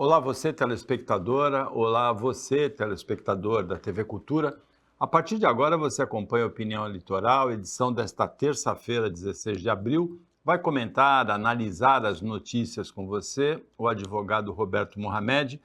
Olá, você telespectadora, olá, você telespectador da TV Cultura. A partir de agora você acompanha a Opinião Eleitoral, edição desta terça-feira, 16 de abril. Vai comentar, analisar as notícias com você, o advogado Roberto Mohamed.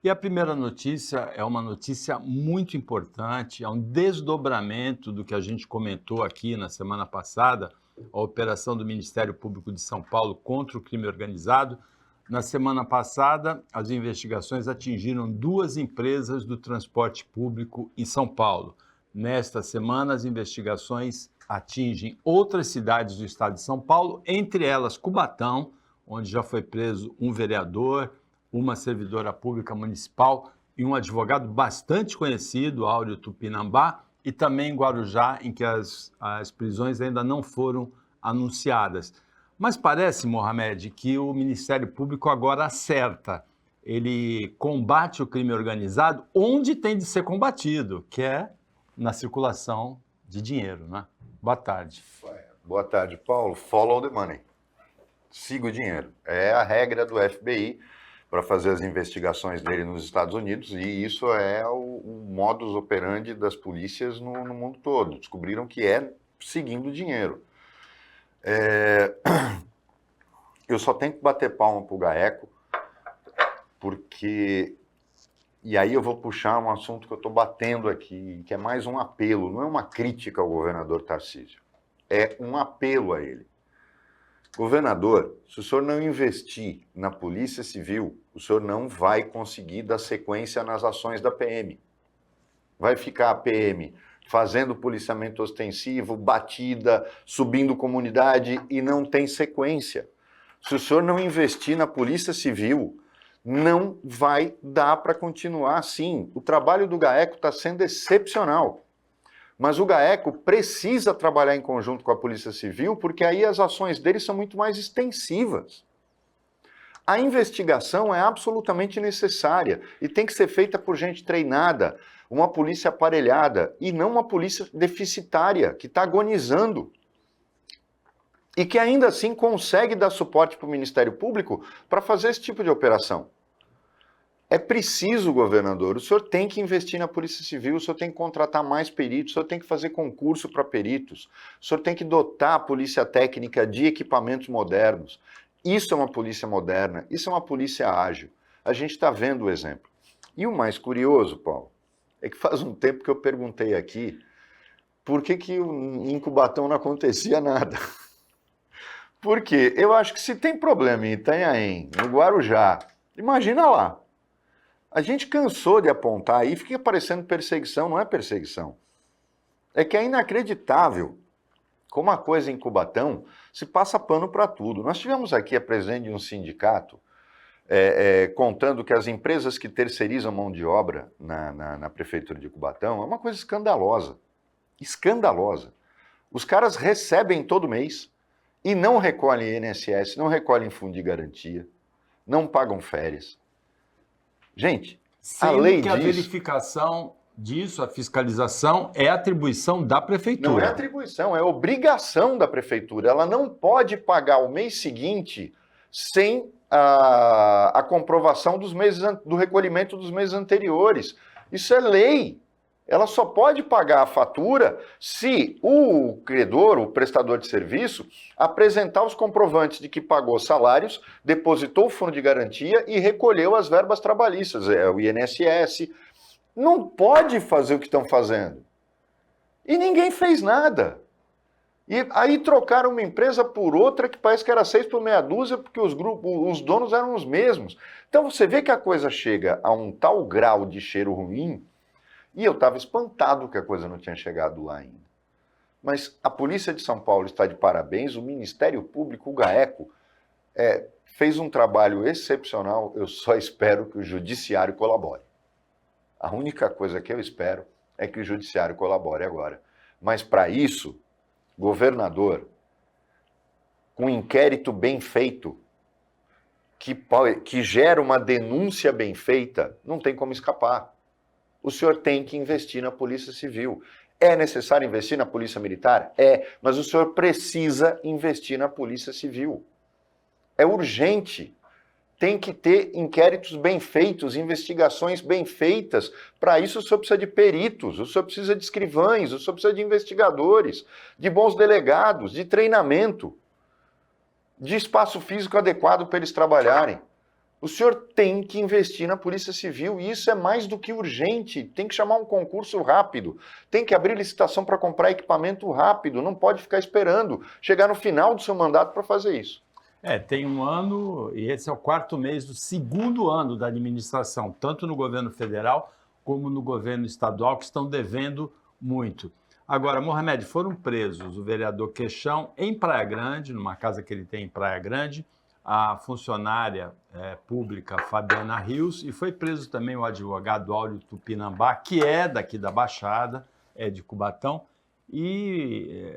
E a primeira notícia é uma notícia muito importante, é um desdobramento do que a gente comentou aqui na semana passada, a operação do Ministério Público de São Paulo contra o crime organizado. Na semana passada, as investigações atingiram 2 empresas do transporte público em São Paulo. Nesta semana, as investigações atingem outras cidades do estado de São Paulo, entre elas Cubatão, onde já foi preso um vereador, uma servidora pública municipal e um advogado bastante conhecido, Áureo Tupinambá, e também em Guarujá, em que as prisões ainda não foram anunciadas. Mas parece, Mohamed, que o Ministério Público agora acerta. Ele combate o crime organizado onde tem de ser combatido, que é na circulação de dinheiro, né? Boa tarde. Boa tarde, Paulo. Follow the money. Siga o dinheiro. É a regra do FBI para fazer as investigações dele nos Estados Unidos, e isso é o modus operandi das polícias no mundo todo. Descobriram que é seguindo o dinheiro. Eu só tenho que bater palma para o GAECO, porque... E aí eu vou puxar um assunto que eu estou batendo aqui, que é mais um apelo, não é uma crítica ao governador Tarcísio, é um apelo a ele. Governador, se o senhor não investir na Polícia Civil, o senhor não vai conseguir dar sequência nas ações da PM. Vai ficar a PM fazendo policiamento ostensivo, batida, subindo comunidade e não tem sequência. Se o senhor não investir na Polícia Civil, não vai dar para continuar assim. O trabalho do GAECO está sendo excepcional. Mas o GAECO precisa trabalhar em conjunto com a Polícia Civil, porque aí as ações deles são muito mais extensivas. A investigação é absolutamente necessária e tem que ser feita por gente treinada, uma polícia aparelhada e não uma polícia deficitária, que está agonizando. E que ainda assim consegue dar suporte para o Ministério Público para fazer esse tipo de operação. É preciso, governador, o senhor tem que investir na Polícia Civil, o senhor tem que contratar mais peritos, o senhor tem que fazer concurso para peritos, o senhor tem que dotar a Polícia Técnica de equipamentos modernos. Isso é uma polícia moderna, isso é uma polícia ágil. A gente está vendo o exemplo. E o mais curioso, Paulo, é que faz um tempo que eu perguntei aqui por que em Cubatão não acontecia nada. Porque eu acho que se tem problema em Itanhaém, no Guarujá, imagina lá. A gente cansou de apontar aí, fica parecendo perseguição, não é perseguição. É que é inacreditável como a coisa em Cubatão se passa pano para tudo. Nós tivemos aqui a presidente de um sindicato contando que as empresas que terceirizam mão de obra na prefeitura de Cubatão é uma coisa escandalosa. Escandalosa. Os caras recebem todo mês e não recolhem INSS, não recolhem fundo de garantia, não pagam férias. Gente, a lei diz... a verificação disso, a fiscalização, é atribuição da prefeitura. Não é atribuição, é obrigação da prefeitura. Ela não pode pagar o mês seguinte sem a comprovação do recolhimento dos meses anteriores. Isso é lei. Ela só pode pagar a fatura se o credor, o prestador de serviço, apresentar os comprovantes de que pagou salários, depositou o fundo de garantia e recolheu as verbas trabalhistas, o INSS. Não pode fazer o que estão fazendo. E ninguém fez nada. E aí trocaram uma empresa por outra que parece que era 6 por meia dúzia, porque os donos eram os mesmos. Então você vê que a coisa chega a um tal grau de cheiro ruim. E eu estava espantado que a coisa não tinha chegado lá ainda. Mas a Polícia de São Paulo está de parabéns, o Ministério Público, o GAECO, fez um trabalho excepcional, eu só espero que o Judiciário colabore. A única coisa que eu espero é que o Judiciário colabore agora. Mas para isso, governador, com um inquérito bem feito, que gera uma denúncia bem feita, não tem como escapar. O senhor tem que investir na Polícia Civil. É necessário investir na Polícia Militar? É, mas o senhor precisa investir na Polícia Civil. É urgente. tem que ter inquéritos bem feitos, investigações bem feitas. Para isso, o senhor precisa de peritos, o senhor precisa de escrivães, o senhor precisa de investigadores, de bons delegados, de treinamento, de espaço físico adequado para eles trabalharem. O senhor tem que investir na Polícia Civil e isso é mais do que urgente. Tem que chamar um concurso rápido, tem que abrir licitação para comprar equipamento rápido, não pode ficar esperando chegar no final do seu mandato para fazer isso. Tem um ano, e esse é o 4º mês do 2º ano da administração, tanto no governo federal como no governo estadual, que estão devendo muito. Agora, Mohamed, foram presos o vereador Queixão em Praia Grande, numa casa que ele tem em Praia Grande, a funcionária pública Fabiana Rios, e foi preso também o advogado Áureo Tupinambá, que é daqui da Baixada, é de Cubatão, e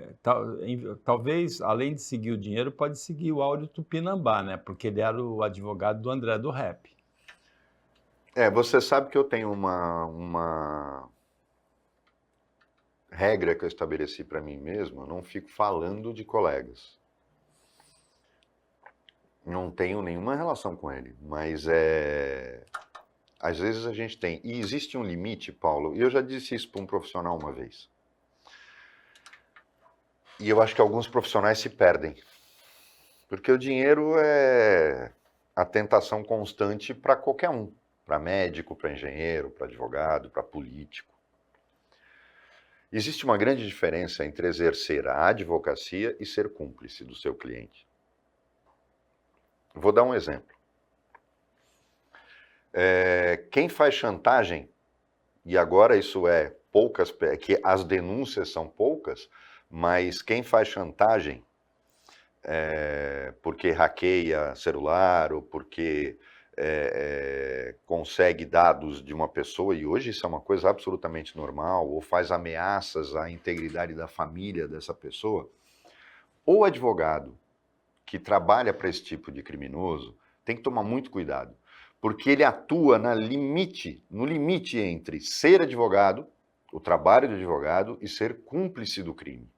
talvez, além de seguir o dinheiro, pode seguir o Áureo Tupinambá, né? Porque ele era o advogado do André do Rap. Você sabe que eu tenho uma regra que eu estabeleci para mim mesmo, eu não fico falando de colegas. Não tenho nenhuma relação com ele, mas às vezes a gente tem. E existe um limite, Paulo, e eu já disse isso para um profissional uma vez. E eu acho que alguns profissionais se perdem. Porque o dinheiro é a tentação constante para qualquer um. Para médico, para engenheiro, para advogado, para político. Existe uma grande diferença entre exercer a advocacia e ser cúmplice do seu cliente. Vou dar um exemplo. Quem faz chantagem, e agora isso é poucas, que as denúncias são poucas, mas quem faz chantagem porque hackeia celular ou porque consegue dados de uma pessoa, e hoje isso é uma coisa absolutamente normal, ou faz ameaças à integridade da família dessa pessoa, o advogado que trabalha para esse tipo de criminoso tem que tomar muito cuidado, porque ele atua no limite entre ser advogado, o trabalho do advogado, e ser cúmplice do crime.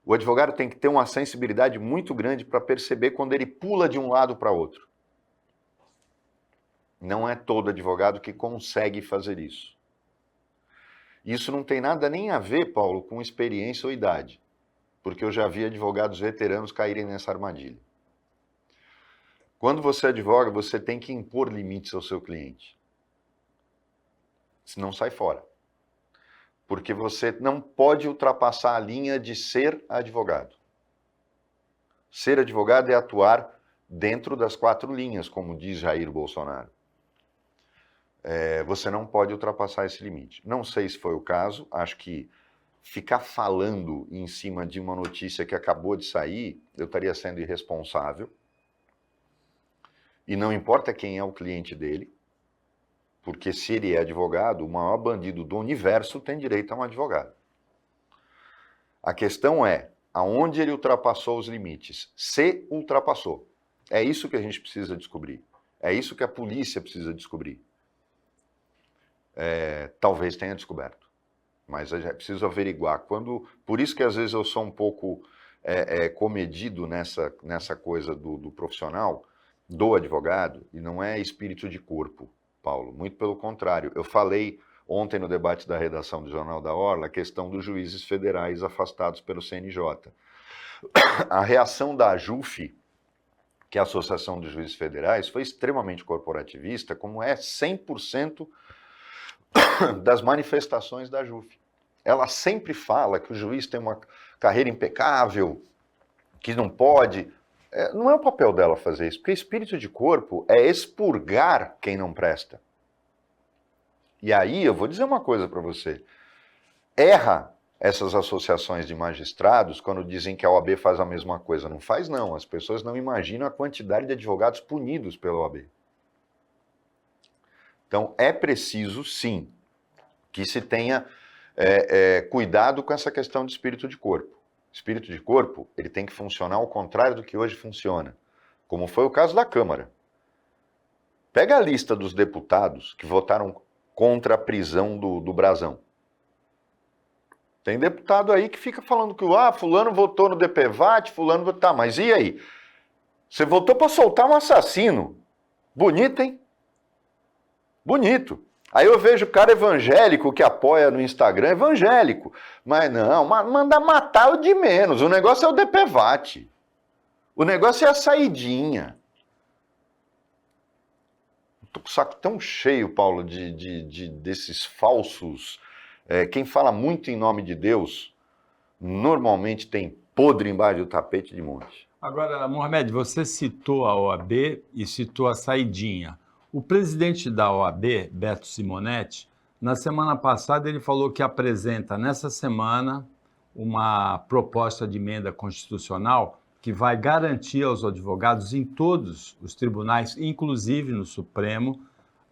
O advogado tem que ter uma sensibilidade muito grande para perceber quando ele pula de um lado para outro. Não é todo advogado que consegue fazer isso. Isso não tem nada nem a ver, Paulo, com experiência ou idade, porque eu já vi advogados veteranos caírem nessa armadilha. Quando você advoga, você tem que impor limites ao seu cliente. Senão sai fora. Porque você não pode ultrapassar a linha de ser advogado. Ser advogado é atuar dentro das 4 linhas, como diz Jair Bolsonaro. Você não pode ultrapassar esse limite. Não sei se foi o caso, acho que ficar falando em cima de uma notícia que acabou de sair, eu estaria sendo irresponsável. E não importa quem é o cliente dele, porque se ele é advogado, o maior bandido do universo tem direito a um advogado. A questão é, aonde ele ultrapassou os limites? Se ultrapassou. É isso que a gente precisa descobrir. É isso que a polícia precisa descobrir. Talvez tenha descoberto, mas é preciso averiguar. Por isso que às vezes eu sou um pouco comedido nessa coisa do profissional, do advogado, e não é espírito de corpo, Paulo, muito pelo contrário. Eu falei ontem no debate da redação do Jornal da Orla a questão dos juízes federais afastados pelo CNJ. A reação da AJUF, que é a Associação dos Juízes Federais, foi extremamente corporativista, como é 100% das manifestações da AJUF. Ela sempre fala que o juiz tem uma carreira impecável, que não pode. Não é o papel dela fazer isso, porque espírito de corpo é expurgar quem não presta. E aí eu vou dizer uma coisa para você. Erra essas associações de magistrados quando dizem que a OAB faz a mesma coisa. Não faz não, as pessoas não imaginam a quantidade de advogados punidos pela OAB. Então é preciso sim que se tenha cuidado com essa questão de espírito de corpo. Espírito de corpo, ele tem que funcionar ao contrário do que hoje funciona, como foi o caso da Câmara. Pega a lista dos deputados que votaram contra a prisão do Brazão. Tem deputado aí que fica falando que fulano votou no DPVAT, fulano votou... Tá, mas e aí? Você votou para soltar um assassino. Bonito, hein? Bonito. Aí eu vejo o cara evangélico que apoia no Instagram, evangélico. Mas não, mandar matar o de menos. O negócio é o DPVAT. O negócio é a saidinha. Estou com o saco tão cheio, Paulo, desses falsos. Quem fala muito em nome de Deus, normalmente tem podre embaixo do tapete de monte. Agora, Mohamed, você citou a OAB e citou a saidinha. O presidente da OAB, Beto Simonetti, na semana passada ele falou que apresenta nessa semana uma proposta de emenda constitucional que vai garantir aos advogados em todos os tribunais, inclusive no Supremo,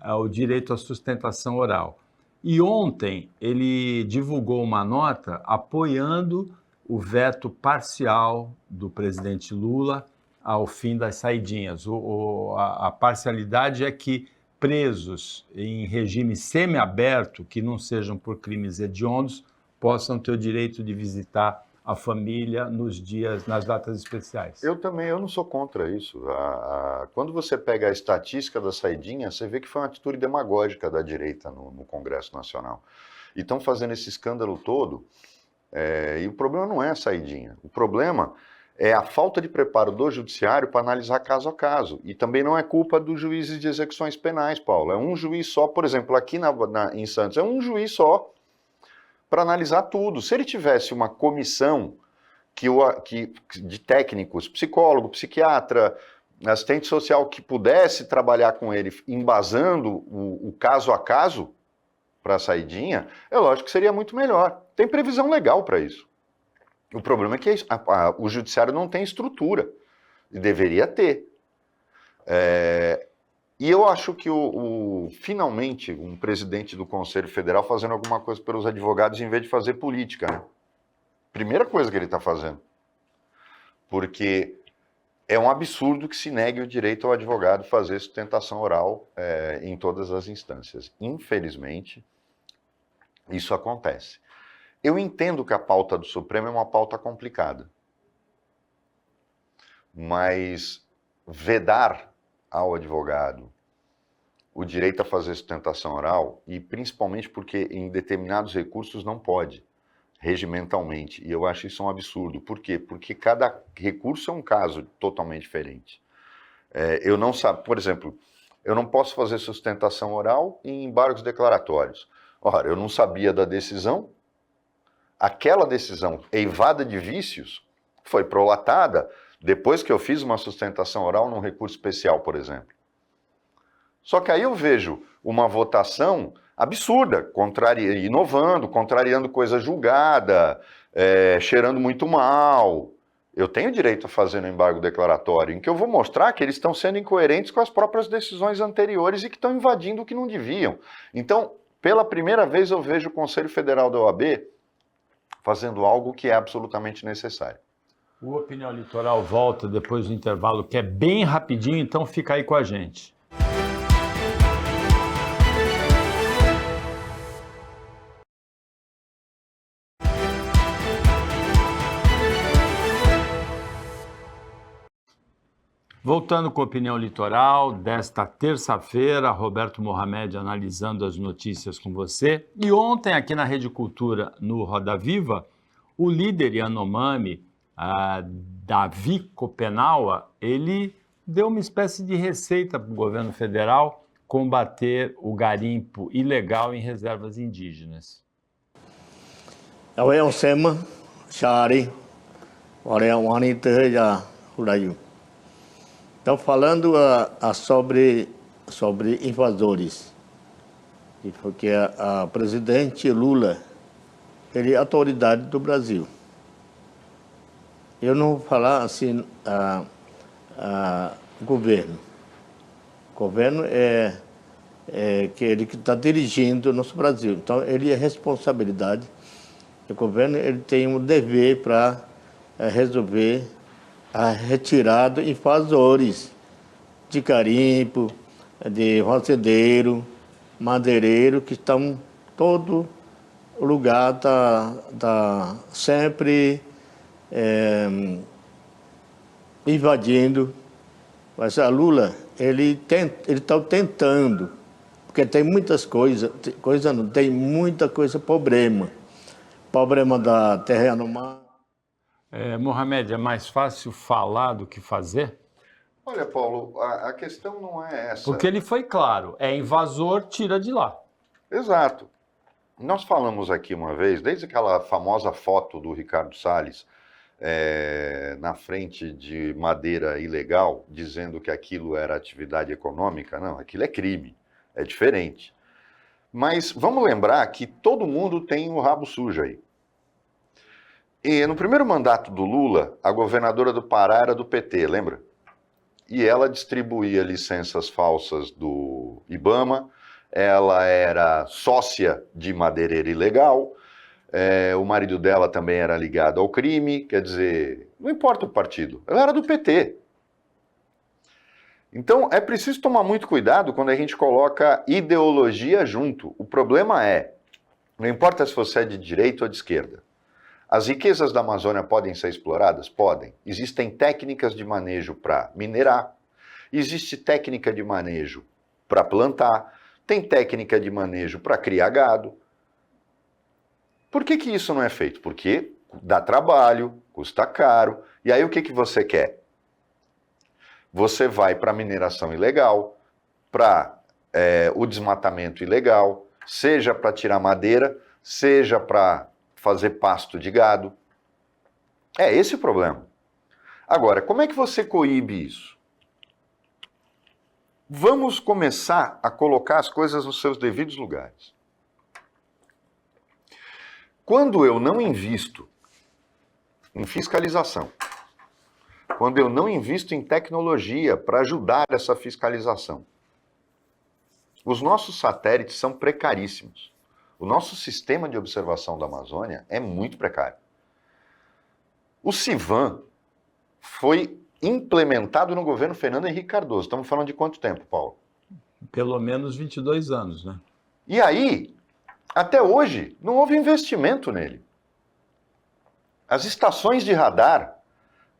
o direito à sustentação oral. E ontem ele divulgou uma nota apoiando o veto parcial do presidente Lula ao fim das saidinhas. A parcialidade é que presos em regime semiaberto, que não sejam por crimes hediondos, possam ter o direito de visitar a família nas datas especiais. Eu não sou contra isso. Quando você pega a estatística da saidinha, você vê que foi uma atitude demagógica da direita no Congresso Nacional. E estão fazendo esse escândalo todo, e o problema não é a saidinha. O problema é a falta de preparo do judiciário para analisar caso a caso. E também não é culpa dos juízes de execuções penais, Paulo. É um juiz só, por exemplo, aqui em Santos, é um juiz só para analisar tudo. Se ele tivesse uma comissão de técnicos, psicólogo, psiquiatra, assistente social, que pudesse trabalhar com ele, embasando o caso a caso para a saidinha, é lógico que seria muito melhor. Tem previsão legal para isso. O problema é que o judiciário não tem estrutura, e deveria ter. E eu acho que finalmente um presidente do Conselho Federal fazendo alguma coisa pelos advogados em vez de fazer política, né? Primeira coisa que ele está fazendo. Porque é um absurdo que se negue o direito ao advogado fazer sustentação oral em todas as instâncias. Infelizmente, isso acontece. Eu entendo que a pauta do Supremo é uma pauta complicada. Mas vedar ao advogado o direito a fazer sustentação oral, e principalmente porque em determinados recursos não pode, regimentalmente, e eu acho isso um absurdo. Por quê? Porque cada recurso é um caso totalmente diferente. Por exemplo, eu não posso fazer sustentação oral em embargos declaratórios. Ora, eu não sabia da decisão, aquela decisão eivada de vícios foi prolatada depois que eu fiz uma sustentação oral num recurso especial, por exemplo. Só que aí eu vejo uma votação absurda, inovando, contrariando coisa julgada, cheirando muito mal. Eu tenho direito a fazer no embargo declaratório, em que eu vou mostrar que eles estão sendo incoerentes com as próprias decisões anteriores e que estão invadindo o que não deviam. Então, pela primeira vez eu vejo o Conselho Federal da OAB fazendo algo que é absolutamente necessário. O Opinião Litoral volta depois do intervalo, que é bem rapidinho, então fica aí com a gente. Voltando com a Opinião Litoral, desta terça-feira, Roberto Mohamed analisando as notícias com você. E ontem, aqui na Rede Cultura, no Roda Viva, o líder Yanomami, Davi Kopenawa, ele deu uma espécie de receita para o governo federal combater o garimpo ilegal em reservas indígenas. Então, falando sobre invasores, porque a presidente Lula, ele é a autoridade do Brasil. Eu não vou falar assim, governo. O governo é ele que está dirigindo o nosso Brasil. Então, ele é responsabilidade. O governo ele tem um dever para resolver a retirada de invasores de garimpo, de rocedeiro, madeireiro, que estão todo lugar tá sempre invadindo. Mas a Lula ele está tentando, porque tem muitas coisas, tem muita coisa, problema da terra Yanomami. Mohamed, é mais fácil falar do que fazer? Olha, Paulo, a questão não é essa. Porque ele foi claro, é invasor, tira de lá. Exato. Nós falamos aqui uma vez, desde aquela famosa foto do Ricardo Salles, na frente de madeira ilegal, dizendo que aquilo era atividade econômica. Não, aquilo é crime, é diferente. Mas vamos lembrar que todo mundo tem o rabo sujo aí. E no primeiro mandato do Lula, a governadora do Pará era do PT, lembra? E ela distribuía licenças falsas do IBAMA, ela era sócia de madeireira ilegal, o marido dela também era ligado ao crime, quer dizer, não importa o partido, ela era do PT. Então é preciso tomar muito cuidado quando a gente coloca ideologia junto. O problema não importa se você é de direita ou de esquerda, as riquezas da Amazônia podem ser exploradas? Podem. Existem técnicas de manejo para minerar, existe técnica de manejo para plantar, tem técnica de manejo para criar gado. Por que isso não é feito? Porque dá trabalho, custa caro, e aí o que você quer? Você vai para a mineração ilegal, para o desmatamento ilegal, seja para tirar madeira, seja para fazer pasto de gado. É esse o problema. Agora, como é que você coíbe isso? Vamos começar a colocar as coisas nos seus devidos lugares. Quando eu não invisto em fiscalização, quando eu não invisto em tecnologia para ajudar essa fiscalização, os nossos satélites são precaríssimos. O nosso sistema de observação da Amazônia é muito precário. O CIVAM foi implementado no governo Fernando Henrique Cardoso. Estamos falando de quanto tempo, Paulo? Pelo menos 22 anos, né? E aí, até hoje, não houve investimento nele. As estações de radar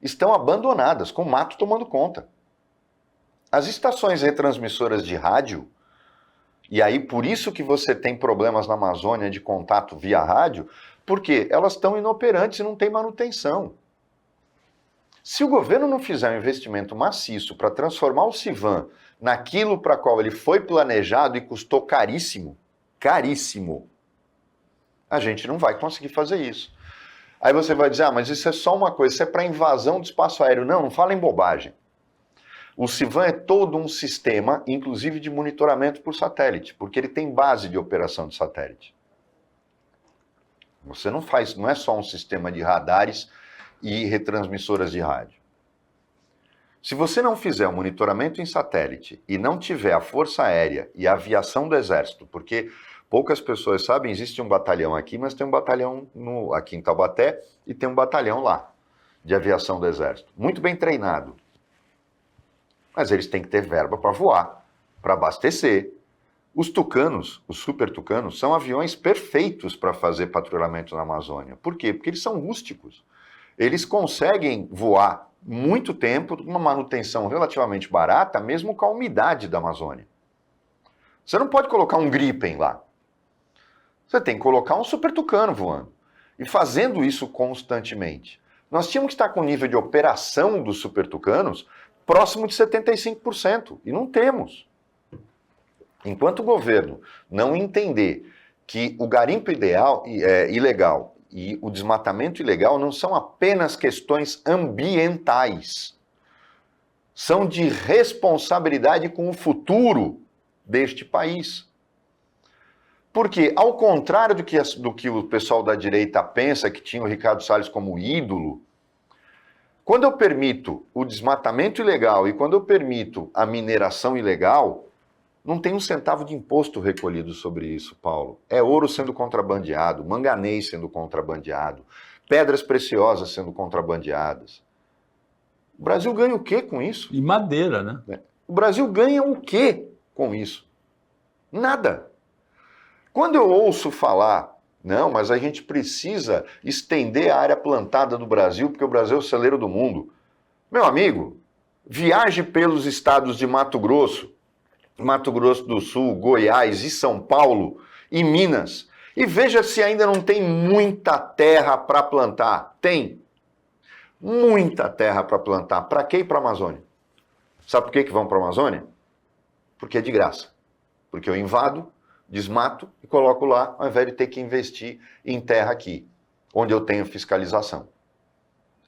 estão abandonadas, com o mato tomando conta. As estações retransmissoras de rádio, e aí por isso que você tem problemas na Amazônia de contato via rádio, porque elas estão inoperantes e não tem manutenção. Se o governo não fizer um investimento maciço para transformar o CIVAM naquilo para qual ele foi planejado e custou caríssimo, a gente não vai conseguir fazer isso. Aí você vai dizer, mas isso é só uma coisa, isso é para invasão do espaço aéreo. Não fala em bobagem. O CIVAM é todo um sistema, inclusive de monitoramento por satélite, porque ele tem base de operação de satélite. Você não é só um sistema de radares e retransmissoras de rádio. Se você não fizer o monitoramento em satélite e não tiver a Força Aérea e a aviação do Exército, porque poucas pessoas sabem, existe um batalhão aqui, mas tem um batalhão aqui em Taubaté e tem um batalhão lá, de aviação do Exército. Muito bem treinado. Mas eles têm que ter verba para voar, para abastecer. Os tucanos, os super tucanos, são aviões perfeitos para fazer patrulhamento na Amazônia. Por quê? Porque eles são rústicos. Eles conseguem voar muito tempo, uma manutenção relativamente barata, mesmo com a umidade da Amazônia. Você não pode colocar um Gripen lá. Você tem que colocar um super tucano voando. E fazendo isso constantemente. Nós tínhamos que estar com o nível de operação dos super tucanos próximo de 75%. E não temos. Enquanto o governo não entender que o garimpo ilegal e o desmatamento ilegal não são apenas questões ambientais, são de responsabilidade com o futuro deste país. Porque, ao contrário do que o pessoal da direita pensa, que tinha o Ricardo Salles como ídolo, quando eu permito o desmatamento ilegal e quando eu permito a mineração ilegal, não tem um centavo de imposto recolhido sobre isso, Paulo. É ouro sendo contrabandeado, manganês sendo contrabandeado, pedras preciosas sendo contrabandeadas. O Brasil ganha o quê com isso? E madeira, né? O Brasil ganha o quê com isso? Nada. Quando eu ouço falar, não, mas a gente precisa estender a área plantada do Brasil, porque o Brasil é o celeiro do mundo. Meu amigo, Viaje pelos estados de Mato Grosso do Sul, Goiás e São Paulo e Minas e veja se ainda não tem muita terra para plantar. Tem muita terra para plantar. Para quê ir para a Amazônia? Sabe por que vão para a Amazônia? Porque é de graça. Porque eu invado, desmato e coloco lá, ao invés de ter que investir em terra aqui, onde eu tenho fiscalização.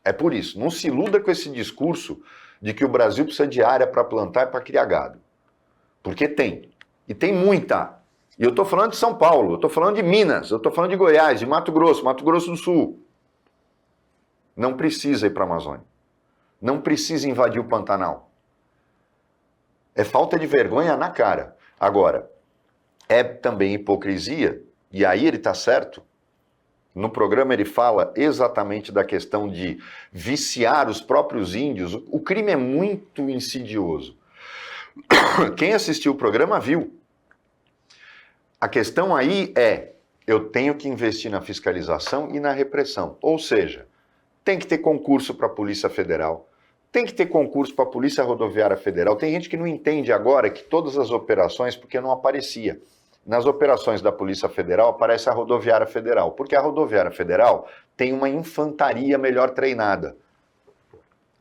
É por isso. Não se iluda com esse discurso de que o Brasil precisa de área para plantar e para criar gado. Porque tem. E tem muita. E eu estou falando de São Paulo, eu estou falando de Minas, eu estou falando de Goiás, de Mato Grosso do Sul. Não precisa ir para a Amazônia. Não precisa invadir o Pantanal. É falta de vergonha na cara. Agora, é também hipocrisia, e aí ele está certo. No programa ele fala exatamente da questão de viciar os próprios índios. O crime é muito insidioso. Quem assistiu o programa viu. A questão aí é, eu tenho que investir na fiscalização e na repressão. Ou seja, tem que ter concurso para a Polícia Federal, tem que ter concurso para a Polícia Rodoviária Federal. Tem gente que não entende agora que todas as operações, porque não aparecia. Nas operações da Polícia Federal aparece a Rodoviária Federal, porque a Rodoviária Federal tem uma infantaria melhor treinada.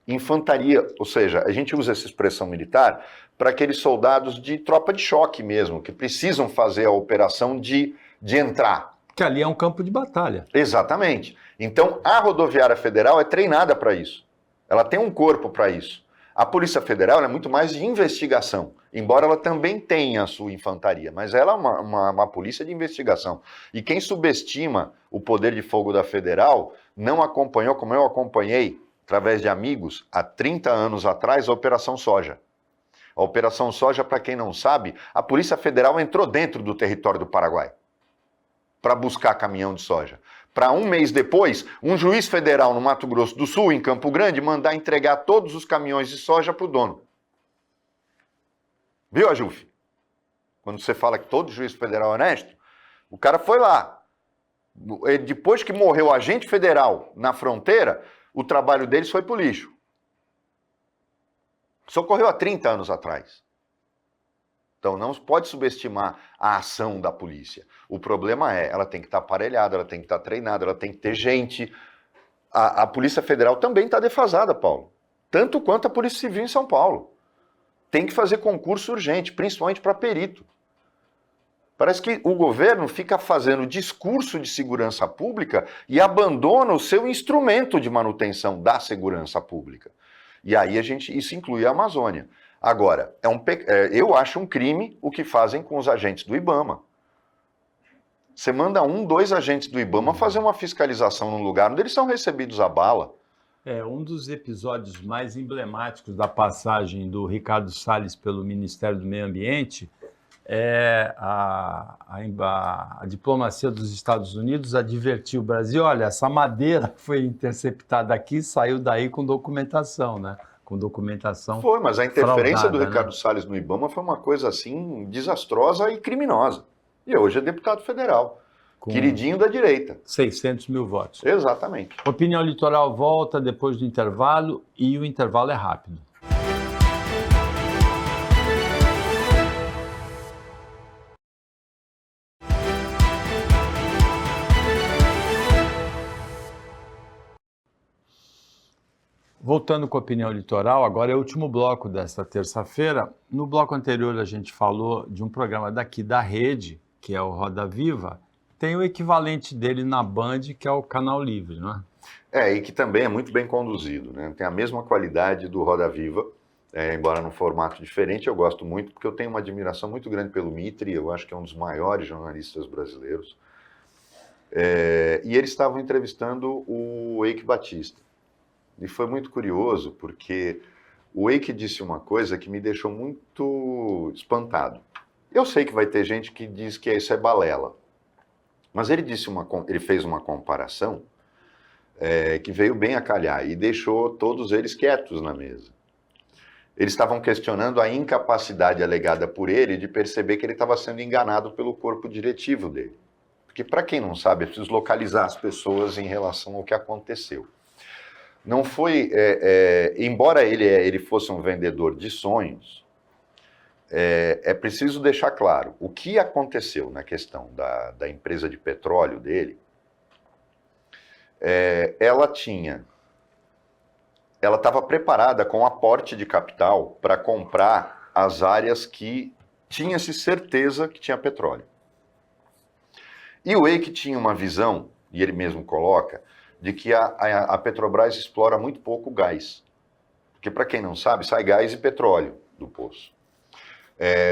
Infantaria, ou seja, a gente usa essa expressão militar para aqueles soldados de tropa de choque mesmo, que precisam fazer a operação de entrar. Que ali é um campo de batalha. Exatamente. Então, a Rodoviária Federal é treinada para isso. Ela tem um corpo para isso. A Polícia Federal é muito mais de investigação, embora ela também tenha a sua infantaria, mas ela é uma polícia de investigação. E quem subestima o poder de fogo da Federal não acompanhou, como eu acompanhei, através de amigos, há 30 anos atrás, a Operação Soja. A Operação Soja, para quem não sabe, a Polícia Federal entrou dentro do território do Paraguai para buscar caminhão de soja. Para um mês depois, um juiz federal no Mato Grosso do Sul, em Campo Grande, mandar entregar todos os caminhões de soja para o dono. Viu, Ajuf? Quando você fala que todo juiz federal é honesto, o cara foi lá. Depois que morreu o agente federal na fronteira, o trabalho deles foi pro lixo. Isso ocorreu há 30 anos atrás. Então não pode subestimar a ação da polícia. O problema é, ela tem que estar aparelhada, ela tem que estar treinada, ela tem que ter gente. A Polícia Federal também está defasada, Paulo. Tanto quanto a Polícia Civil em São Paulo. Tem que fazer concurso urgente, principalmente para perito. Parece que o governo fica fazendo discurso de segurança pública e abandona o seu instrumento de manutenção da segurança pública. E aí isso inclui a Amazônia. Agora, eu acho um crime o que fazem com os agentes do IBAMA. Você manda 2 agentes do IBAMA fazer uma fiscalização num lugar onde eles são recebidos a bala. Um dos episódios mais emblemáticos da passagem do Ricardo Salles pelo Ministério do Meio Ambiente é a diplomacia dos Estados Unidos advertiu o Brasil, olha, essa madeira que foi interceptada aqui saiu daí com documentação, né? Com documentação Foi, mas a interferência fraudada, do Ricardo Salles no IBAMA foi uma coisa assim desastrosa e criminosa. E hoje é deputado federal, queridinho da direita. 600 mil votos. Exatamente. Opinião Litoral volta depois do intervalo e o intervalo é rápido. Voltando com a opinião litoral, agora é o último bloco desta terça-feira. No bloco anterior a gente falou de um programa daqui da rede, que é o Roda Viva. Tem o equivalente dele na Band, que é o Canal Livre, não é? E que também é muito bem conduzido, né? Tem a mesma qualidade do Roda Viva, embora num formato diferente. Eu gosto muito, porque eu tenho uma admiração muito grande pelo Mitre, eu acho que é um dos maiores jornalistas brasileiros. E eles estavam entrevistando o Eike Batista. E foi muito curioso, porque o Eike disse uma coisa que me deixou muito espantado. Eu sei que vai ter gente que diz que isso é balela, mas ele fez uma comparação que veio bem a calhar e deixou todos eles quietos na mesa. Eles estavam questionando a incapacidade alegada por ele de perceber que ele estava sendo enganado pelo corpo diretivo dele. Porque, para quem não sabe, é preciso localizar as pessoas em relação ao que aconteceu. Não foi, embora ele fosse um vendedor de sonhos, é preciso deixar claro, o que aconteceu na questão da empresa de petróleo dele, ela estava preparada com aporte de capital para comprar as áreas que tinha-se certeza que tinha petróleo. E o Eike tinha uma visão, e ele mesmo coloca, de que a Petrobras explora muito pouco gás. Porque, para quem não sabe, sai gás e petróleo do poço.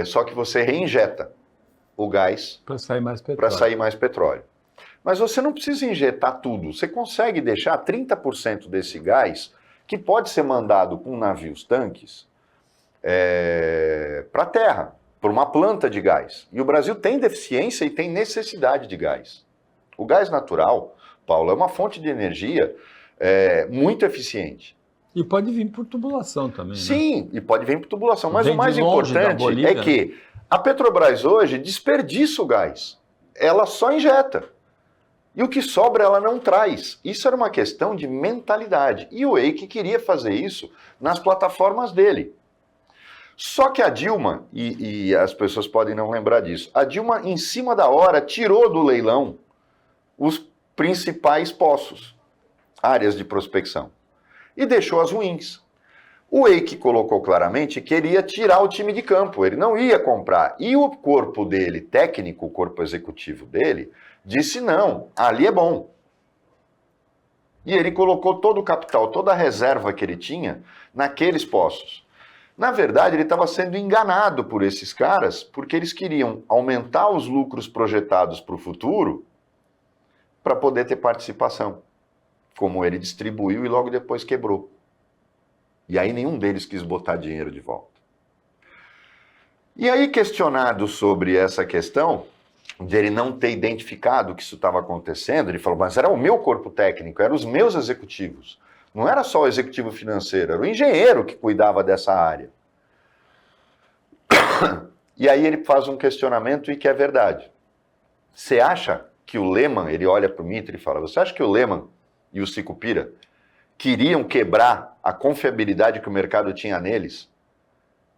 Só que você reinjeta o gás Para sair mais petróleo. para sair mais petróleo. Mas você não precisa injetar tudo. Você consegue deixar 30% desse gás, que pode ser mandado com navios tanques, para a terra, por uma planta de gás. E o Brasil tem deficiência e tem necessidade de gás. O gás natural, Paulo, é uma fonte de energia muito eficiente. E pode vir por tubulação também, Sim, né? E pode vir por tubulação. Mas Vem o mais de longe, da importante Bolívia, é que a Petrobras hoje desperdiça o gás. Ela só injeta. E o que sobra ela não traz. Isso era uma questão de mentalidade. E o Eike queria fazer isso nas plataformas dele. Só que a Dilma, e as pessoas podem não lembrar disso, a Dilma, em cima da hora, tirou do leilão os principais poços, áreas de prospecção, e deixou as ruins. O Eike colocou claramente que queria tirar o time de campo, ele não ia comprar. E o corpo dele, técnico, o corpo executivo dele, disse não, ali é bom. E ele colocou todo o capital, toda a reserva que ele tinha naqueles poços. Na verdade, ele estava sendo enganado por esses caras, porque eles queriam aumentar os lucros projetados para o futuro para poder ter participação, como ele distribuiu e logo depois quebrou. E aí nenhum deles quis botar dinheiro de volta. E aí, questionado sobre essa questão, de ele não ter identificado que isso estava acontecendo, ele falou, mas era o meu corpo técnico, eram os meus executivos. Não era só o executivo financeiro, era o engenheiro que cuidava dessa área. E aí ele faz um questionamento e que é verdade. Você acha que o Lehman, ele olha para o Mitre e fala, você acha que o Lehman e o Sicupira queriam quebrar a confiabilidade que o mercado tinha neles,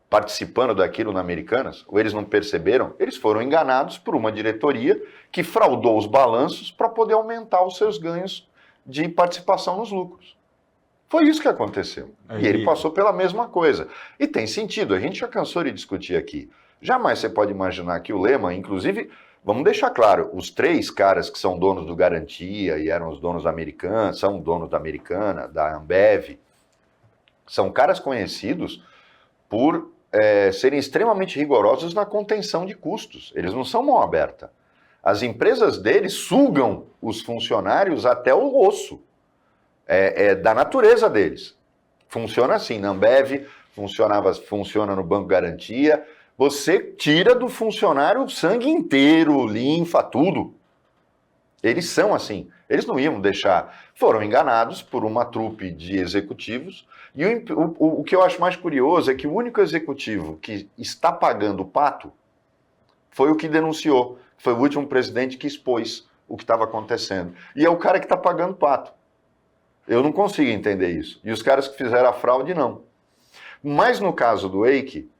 participando daquilo na Americanas? Ou eles não perceberam? Eles foram enganados por uma diretoria que fraudou os balanços para poder aumentar os seus ganhos de participação nos lucros. Foi isso que aconteceu. E ele passou pela mesma coisa. E tem sentido, a gente já cansou de discutir aqui. Jamais você pode imaginar que o Lehman, inclusive, vamos deixar claro, os três caras que são donos do Garantia e eram os donos da Americana, são donos da Americana, da Ambev, são caras conhecidos por serem extremamente rigorosos na contenção de custos. Eles não são mão aberta. As empresas deles sugam os funcionários até o osso. Da natureza deles. Funciona assim, na Ambev funciona no Banco Garantia, você tira do funcionário o sangue inteiro, linfa, tudo. Eles são assim, eles não iam deixar, foram enganados por uma trupe de executivos, e o que eu acho mais curioso é que o único executivo que está pagando o pato foi o que denunciou, foi o último presidente que expôs o que estava acontecendo, e é o cara que está pagando o pato. Eu não consigo entender isso. E os caras que fizeram a fraude, não. Mas no caso do Eike,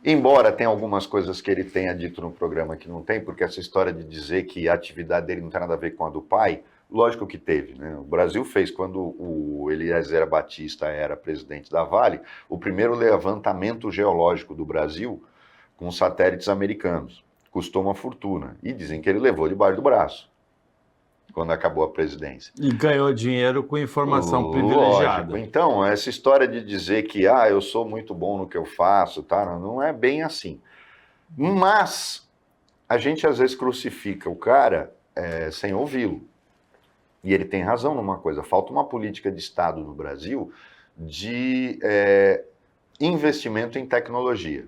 embora tenha algumas coisas que ele tenha dito no programa que não tem, porque essa história de dizer que a atividade dele não tem nada a ver com a do pai, lógico que teve, né? O Brasil fez, quando o Eliezer Batista era presidente da Vale, o primeiro levantamento geológico do Brasil com satélites americanos. Custou uma fortuna. E dizem que ele levou debaixo do braço quando acabou a presidência. E ganhou dinheiro com informação privilegiada. Lógico. Então, essa história de dizer que eu sou muito bom no que eu faço, tá? Não é bem assim. Mas a gente às vezes crucifica o cara sem ouvi-lo. E ele tem razão numa coisa, falta uma política de Estado no Brasil de investimento em tecnologia,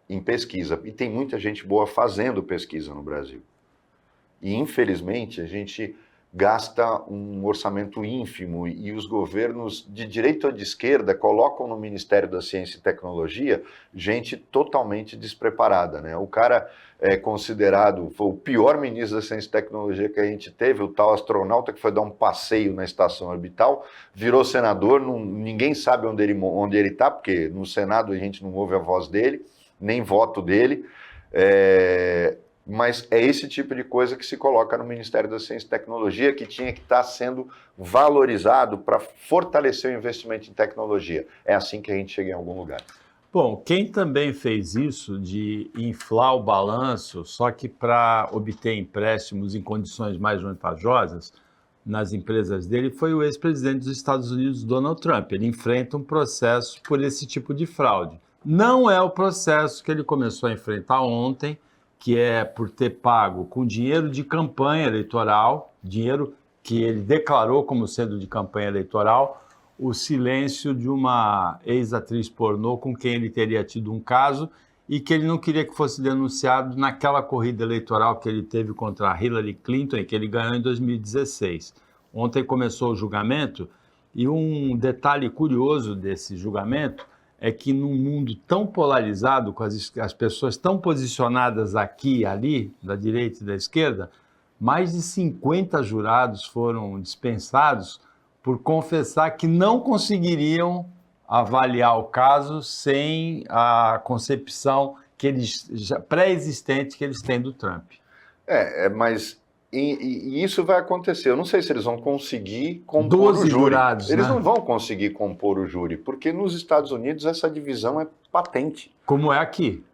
em pesquisa. E tem muita gente boa fazendo pesquisa no Brasil. E, infelizmente, a gente gasta um orçamento ínfimo e os governos de direita ou de esquerda colocam no Ministério da Ciência e Tecnologia gente totalmente despreparada, né? O cara é considerado, foi o pior ministro da Ciência e Tecnologia que a gente teve, o tal astronauta que foi dar um passeio na estação orbital, virou senador, ninguém sabe onde ele está, porque no Senado a gente não ouve a voz dele, nem voto dele, mas é esse tipo de coisa que se coloca no Ministério da Ciência e Tecnologia, que tinha que estar sendo valorizado para fortalecer o investimento em tecnologia. É assim que a gente chega em algum lugar. Bom, quem também fez isso de inflar o balanço, só que para obter empréstimos em condições mais vantajosas nas empresas dele, foi o ex-presidente dos Estados Unidos, Donald Trump. Ele enfrenta um processo por esse tipo de fraude. Não é o processo que ele começou a enfrentar ontem, que é por ter pago com dinheiro de campanha eleitoral, dinheiro que ele declarou como sendo de campanha eleitoral, o silêncio de uma ex-atriz pornô com quem ele teria tido um caso e que ele não queria que fosse denunciado naquela corrida eleitoral que ele teve contra a Hillary Clinton e que ele ganhou em 2016. Ontem começou o julgamento e um detalhe curioso desse julgamento é que num mundo tão polarizado, com as pessoas tão posicionadas aqui e ali, da direita e da esquerda, mais de 50 jurados foram dispensados por confessar que não conseguiriam avaliar o caso sem a concepção que eles, pré-existente que eles têm do Trump. Mas isso vai acontecer. Eu não sei se eles vão conseguir compor o júri. Jurados, eles né? não vão conseguir compor o júri, porque nos Estados Unidos essa divisão é patente. Como é aqui.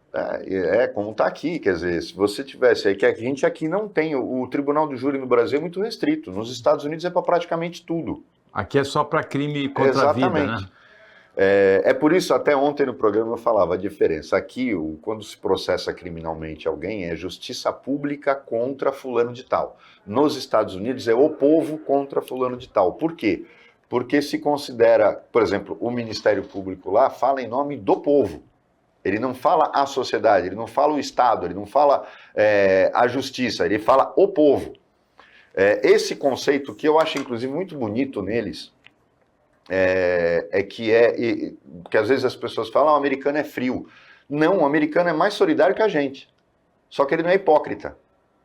Como está aqui, quer dizer, se você tivesse aí, que a gente aqui não tem, o tribunal do júri no Brasil é muito restrito, nos Estados Unidos é para praticamente tudo. Aqui é só para crime contra a vida, né? É por isso, até ontem no programa eu falava a diferença. Aqui, quando se processa criminalmente alguém, é justiça pública contra fulano de tal. Nos Estados Unidos é o povo contra fulano de tal. Por quê? Porque se considera, por exemplo, o Ministério Público lá fala em nome do povo. Ele não fala a sociedade, ele não fala o Estado, ele não fala a justiça, ele fala o povo. Esse conceito que eu acho, inclusive, muito bonito neles, que às vezes as pessoas falam, o americano é frio. Não, o americano é mais solidário que a gente. Só que ele não é hipócrita,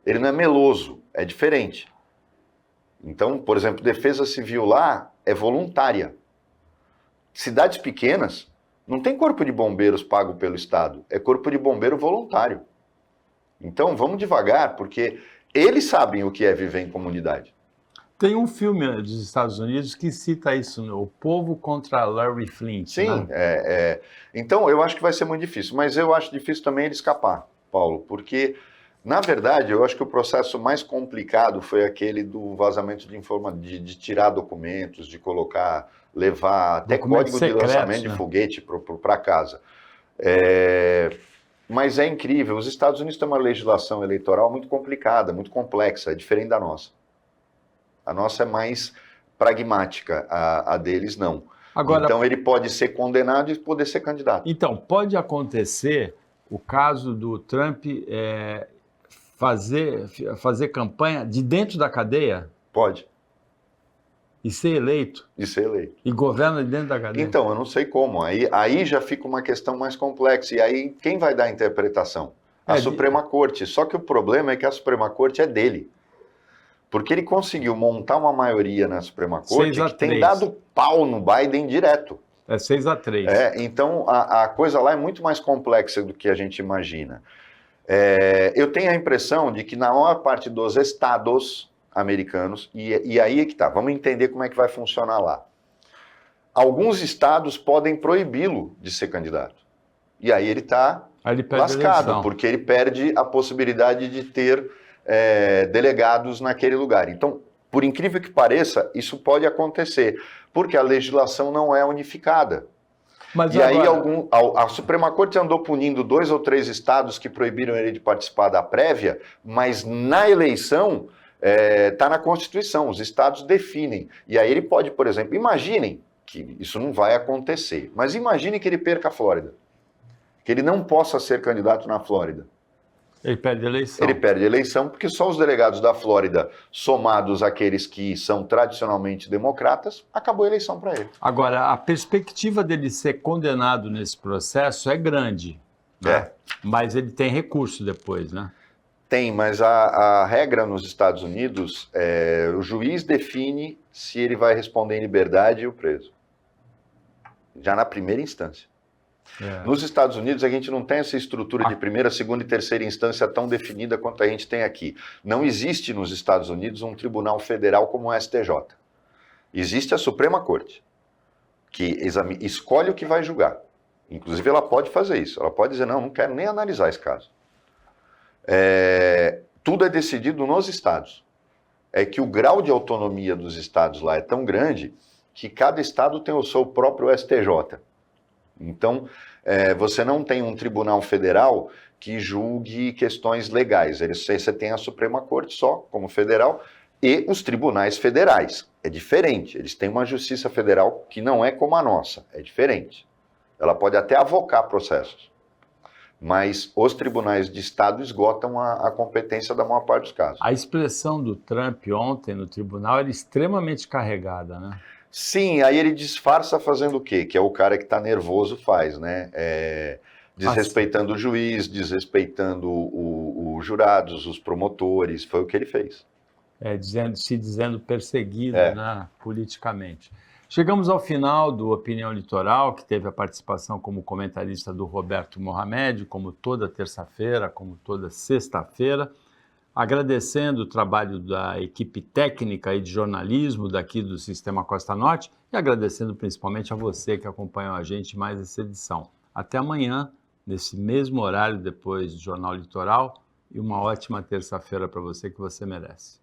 ele não é meloso, é diferente. Então, por exemplo, defesa civil lá é voluntária. Cidades pequenas não tem corpo de bombeiros pago pelo Estado, é corpo de bombeiro voluntário. Então, vamos devagar, porque eles sabem o que é viver em comunidade. Tem um filme dos Estados Unidos que cita isso, O Povo contra Larry Flint. Sim, né? Então eu acho que vai ser muito difícil, mas eu acho difícil também ele escapar, Paulo, porque, na verdade, eu acho que o processo mais complicado foi aquele do vazamento de informação, de tirar documentos, de levar até código de lançamento de foguete para casa. Mas é incrível, os Estados Unidos têm uma legislação eleitoral muito complicada, muito complexa, é diferente da nossa. A nossa é mais pragmática, a deles não. Agora, então ele pode ser condenado e poder ser candidato. Então, pode acontecer o caso do Trump fazer campanha de dentro da cadeia? Pode. E ser eleito? E ser eleito. E governa de dentro da cadeia? Então, eu não sei como. Aí já fica uma questão mais complexa. E aí, quem vai dar a interpretação? A Suprema Corte. Só que o problema é que a Suprema Corte é dele. Porque ele conseguiu montar uma maioria na Suprema Corte que tem dado pau no Biden direto. É 6-3. Então, a coisa lá é muito mais complexa do que a gente imagina. Eu tenho a impressão de que na maior parte dos estados americanos, e aí é que tá, vamos entender como é que vai funcionar lá. Alguns estados podem proibi-lo de ser candidato. E aí ele está lascado, porque ele perde a possibilidade de ter delegados naquele lugar. Então, por incrível que pareça, isso pode acontecer, porque a legislação não é unificada. Aí a Suprema Corte andou punindo 2 ou 3 estados que proibiram ele de participar da prévia, mas na eleição está na Constituição, os estados definem. E aí ele pode, por exemplo, imaginem que isso não vai acontecer, mas imagine que ele perca a Flórida, que ele não possa ser candidato na Flórida. Ele perde a eleição. Ele perde a eleição porque só os delegados da Flórida, somados àqueles que são tradicionalmente democratas, acabou a eleição para ele. Agora, a perspectiva dele ser condenado nesse processo é grande, né? Mas ele tem recurso depois, né? Tem, mas a regra nos Estados Unidos é o juiz define se ele vai responder em liberdade e o preso. Já na primeira instância. Nos Estados Unidos, a gente não tem essa estrutura de primeira, segunda e terceira instância tão definida quanto a gente tem aqui. Não existe nos Estados Unidos um tribunal federal como o STJ. Existe a Suprema Corte, que escolhe o que vai julgar. Inclusive, ela pode fazer isso. Ela pode dizer, não quero nem analisar esse caso. Tudo é decidido nos estados. É que o grau de autonomia dos estados lá é tão grande que cada estado tem o seu próprio STJ. Então, você não tem um tribunal federal que julgue questões legais. Você tem a Suprema Corte só, como federal, e os tribunais federais. É diferente. Eles têm uma justiça federal que não é como a nossa. É diferente. Ela pode até avocar processos. Mas os tribunais de estado esgotam a competência da maior parte dos casos. A expressão do Trump ontem no tribunal era extremamente carregada, né? Sim, aí ele disfarça fazendo o quê? Que é o cara que está nervoso faz, né? Desrespeitando o juiz, desrespeitando os jurados, os promotores, foi o que ele fez. Se dizendo perseguido, né, politicamente. Chegamos ao final do Opinião Litoral, que teve a participação como comentarista do Roberto Mohamed, como toda terça-feira, como toda sexta-feira. Agradecendo o trabalho da equipe técnica e de jornalismo daqui do Sistema Costa Norte e agradecendo principalmente a você que acompanhou a gente em mais essa edição. Até amanhã, nesse mesmo horário depois do Jornal Litoral, e uma ótima terça-feira para você que você merece.